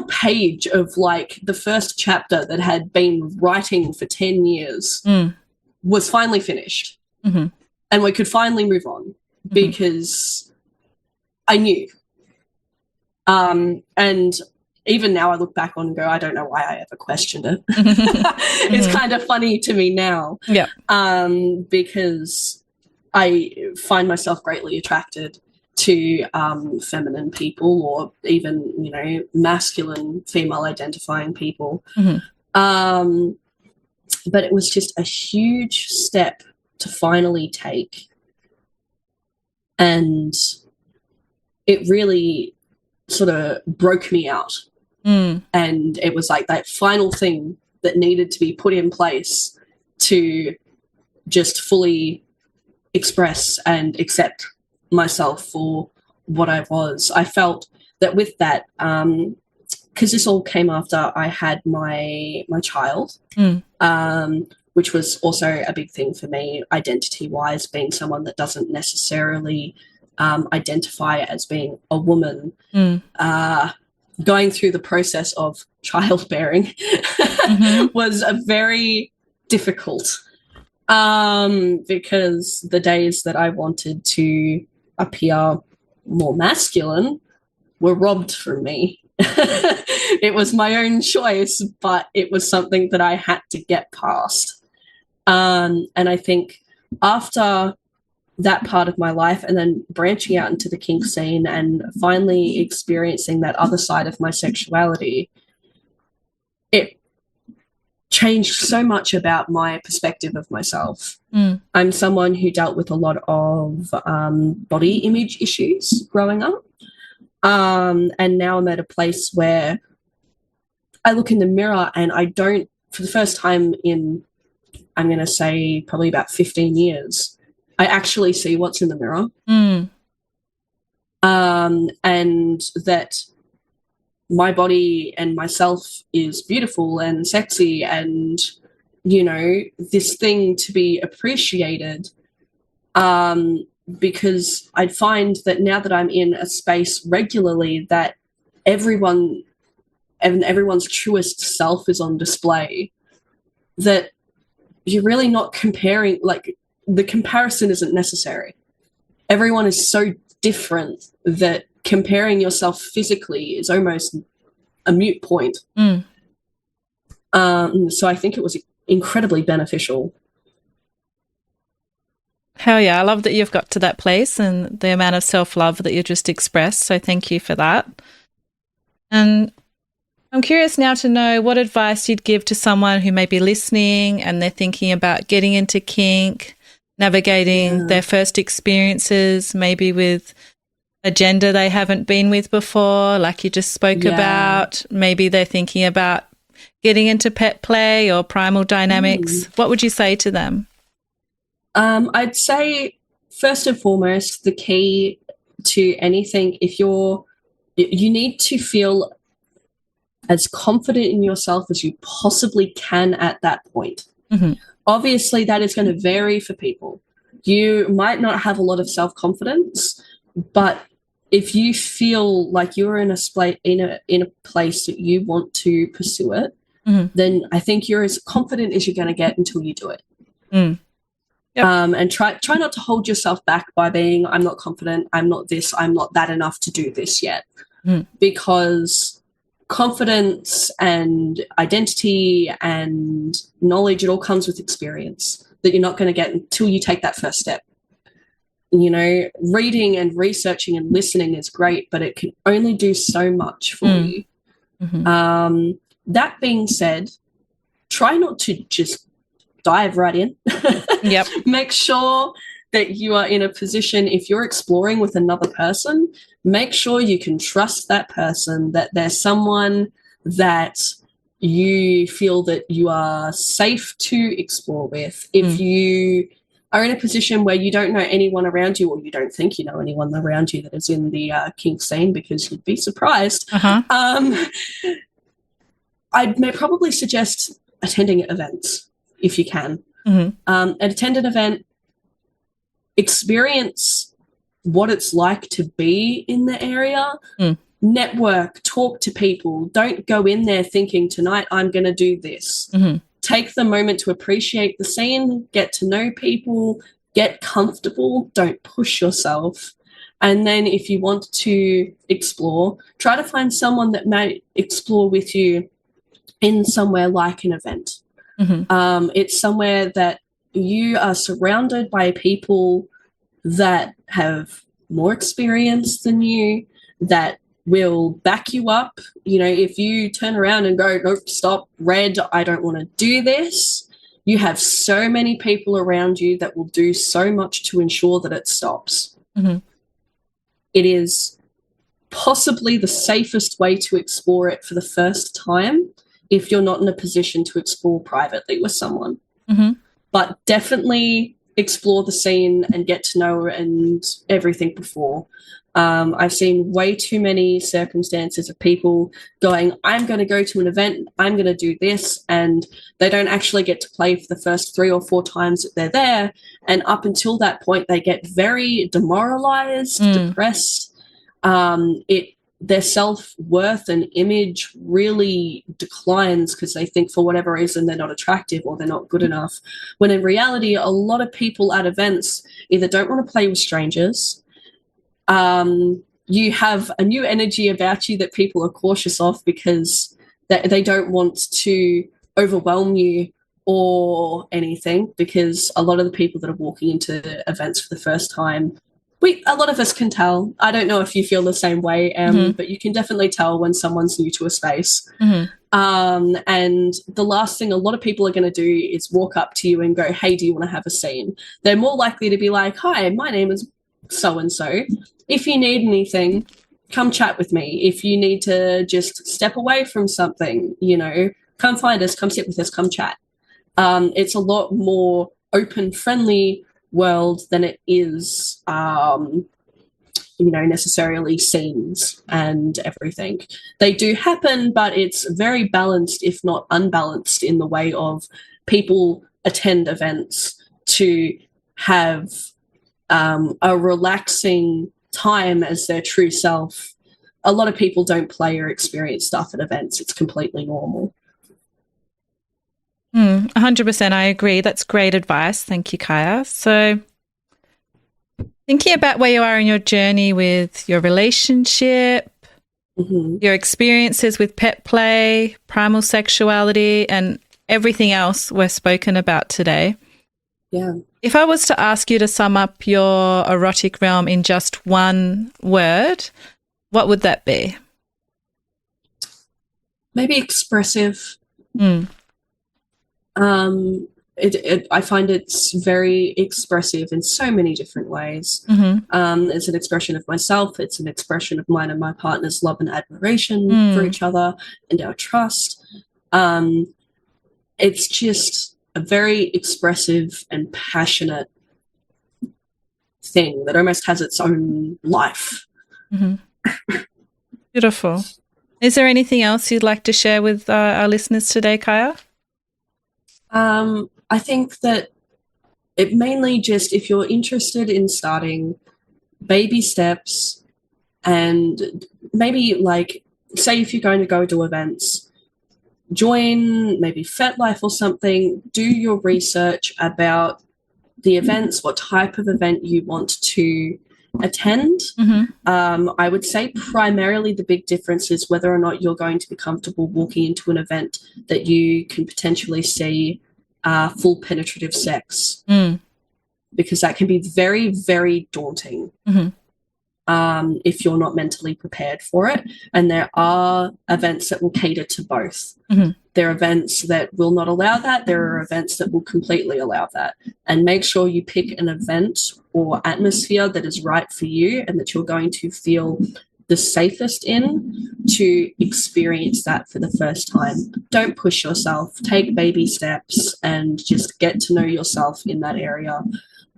page of the first chapter that had been writing for 10 years was finally finished. And we could finally move on because I knew. And even now I look back on and go, I don't know why I ever questioned it. It's kind of funny to me now. Yeah. Because I find myself greatly attracted to feminine people, or even, masculine female identifying people. But it was just a huge step to finally take. And it really sort of broke me out And it was like that final thing that needed to be put in place to just fully express and accept myself for what I was. I felt that with that, because this all came after I had my child, which was also a big thing for me, identity-wise, being someone that doesn't necessarily identify as being a woman. Going through the process of childbearing was a very difficult, because the days that I wanted to appear more masculine were robbed from me. It was my own choice, but it was something that I had to get past. And I think after that part of my life and then branching out into the kink scene and finally experiencing that other side of my sexuality, it changed so much about my perspective of myself. I'm someone who dealt with a lot of body image issues growing up. And now I'm at a place where I look in the mirror and I don't, for the first time in, I'm going to say probably about 15 years, I actually see what's in the mirror. And that my body and myself is beautiful and sexy and, you know, this thing to be appreciated. Because I find that now that I'm in a space regularly that everyone's truest self is on display, that you're really not comparing, like, the comparison isn't necessary. Everyone is so different that comparing yourself physically is almost a moot point. So I think it was incredibly beneficial. Hell yeah, I love that you've got to that place and the amount of self-love that you just expressed, so thank you for that. And I'm curious now to know what advice you'd give to someone who may be listening and they're thinking about getting into kink, navigating their first experiences, maybe with a gender they haven't been with before, like you just spoke about. Maybe they're thinking about getting into pet play or primal dynamics. What would you say to them? I'd say, first and foremost, the key to anything, you need to feel as confident in yourself as you possibly can at that point. Obviously, that is going to vary for people. You might not have a lot of self-confidence, but if you feel like you're in a place that you want to pursue it, then I think you're as confident as you're going to get until you do it. And try not to hold yourself back by being, I'm not confident, I'm not this, I'm not that enough to do this yet. Because confidence and identity and knowledge, it all comes with experience that you're not going to get until you take that first step. You know, reading and researching and listening is great, but it can only do so much for you. That being said, try not to just dive right in. Make sure that you are in a position, if you're exploring with another person, make sure you can trust that person, that there's someone that you feel that you are safe to explore with. If you are in a position where you don't know anyone around you, or you don't think you know anyone around you that is in the kink scene, because you'd be surprised, I'd probably suggest attending events if you can. Attend an event, experience what it's like to be in the area, network, talk to people. Don't go in there thinking, tonight I'm going to do this. Take the moment to appreciate the scene, get to know people, get comfortable, don't push yourself. And then if you want to explore, try to find someone that may explore with you in somewhere like an event. It's somewhere that you are surrounded by people that have more experience than you, that will back you up. You know, if you turn around and go, nope, stop, red, I don't want to do this, you have so many people around you that will do so much to ensure that it stops. It is possibly the safest way to explore it for the first time if you're not in a position to explore privately with someone. But definitely explore the scene and get to know and everything before. I've seen way too many circumstances of people going, I'm going to go to an event, I'm going to do this, and they don't actually get to play for the first 3 or 4 times that they're there. And up until that point, they get very demoralized, depressed. Their self-worth and image really declines because they think for whatever reason they're not attractive or they're not good enough. When in reality, a lot of people at events either don't want to play with strangers, you have a new energy about you that people are cautious of because they don't want to overwhelm you or anything, because a lot of the people that are walking into events for the first time, a lot of us can tell. I don't know if you feel the same way, but you can definitely tell when someone's new to a space. And the last thing a lot of people are going to do is walk up to you and go, hey, do you want to have a scene? They're more likely to be like, hi, my name is so-and-so. If you need anything, come chat with me. If you need to just step away from something, come find us, come sit with us, come chat. It's a lot more open, friendly world than it is, necessarily scenes and everything. They do happen, but it's very balanced, if not unbalanced, in the way of people attend events to have a relaxing time as their true self. A lot of people don't play or experience stuff at events. It's completely normal. 100%, I agree. That's great advice. Thank you, Kaiah. So thinking about where you are in your journey with your relationship, your experiences with pet play, primal sexuality, and everything else we've spoken about today. Yeah. If I was to ask you to sum up your erotic realm in just one word, what would that be? Maybe expressive. I find it's very expressive in so many different ways. It's an expression of myself. It's an expression of mine and my partner's love and admiration for each other and our trust. It's just a very expressive and passionate thing that almost has its own life. Beautiful. Is there anything else you'd like to share with our listeners today, Kaiah? I think that it mainly just, if you're interested in starting, baby steps, and maybe say if you're going to go to events, join maybe FetLife or something, do your research about the events, what type of event you want to attend. I would say primarily the big difference is whether or not you're going to be comfortable walking into an event that you can potentially see full penetrative sex, because that can be very, very daunting if you're not mentally prepared for it. And there are events that will cater to both. There are events that will not allow that. There are events that will completely allow that. And make sure you pick an event or atmosphere that is right for you and that you're going to feel the safest in to experience that for the first time. Don't push yourself. Take baby steps and just get to know yourself in that area,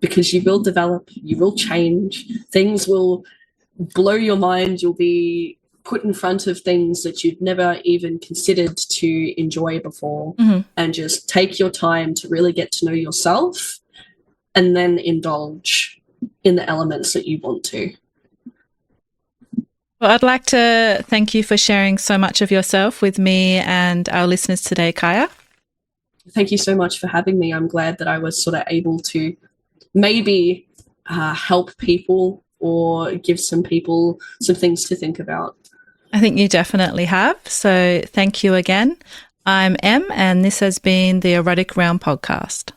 because you will develop, you will change, things will blow your mind. You'll be put in front of things that you've never even considered to enjoy before, and just take your time to really get to know yourself and then indulge in the elements that you want to. Well, I'd like to thank you for sharing so much of yourself with me and our listeners today, Kaiah. Thank you so much for having me. I'm glad that I was sort of able to maybe help people or give some people some things to think about. I think you definitely have. So thank you again. I'm Em, and this has been the Erotic Realm podcast.